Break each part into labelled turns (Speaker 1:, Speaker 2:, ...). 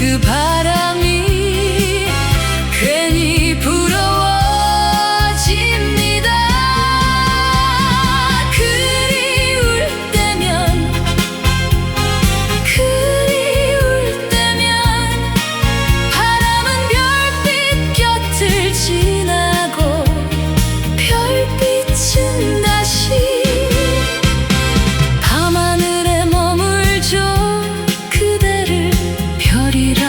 Speaker 1: 그 바람이 괜히 부러워집니다. 그리울 때면 바람은 별빛 곁을 지나고 별빛은 다시 밤하늘에 머물죠. 그대를 별이라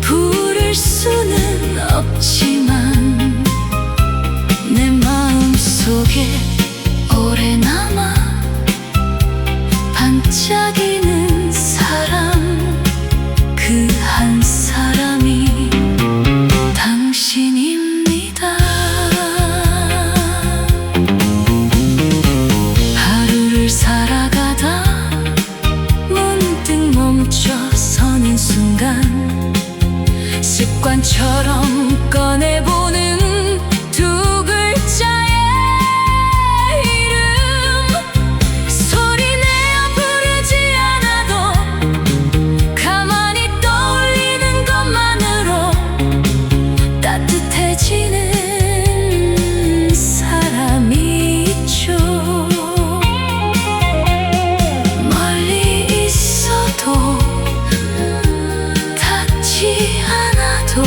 Speaker 1: 부를 수는 없지만 내 마음속에 오래 남아 반짝이는 사람, 그 한 사람이 당신입니다. 하루를 살아가다 문득 멈춰 서는 순간 습관처럼 꺼내보는 두 글자의 이름, 소리내어 부르지 않아도 가만히 떠올리는 것만으로 따뜻해지는 사람이 있죠. 멀리 있어도 닿지 않아도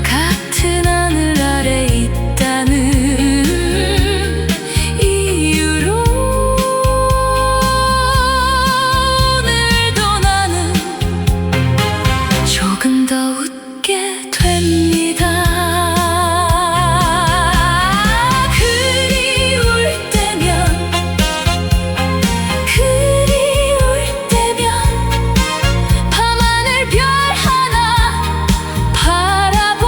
Speaker 1: 같은 하늘 아래 있다는 이유로 오늘도 나는 조금 더 웃게 됩니다. 그리울 때면 밤하늘 별 하나 바라봅니다.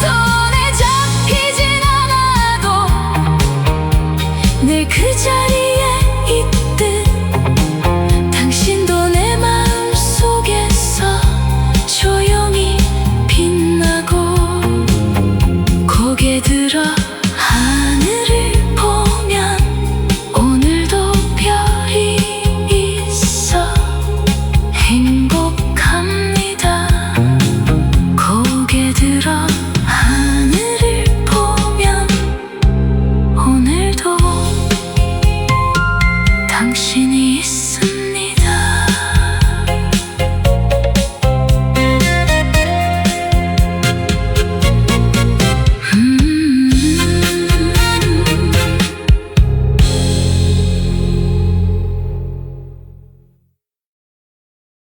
Speaker 1: 손에 잡히진 않아도 늘 그 자리에 있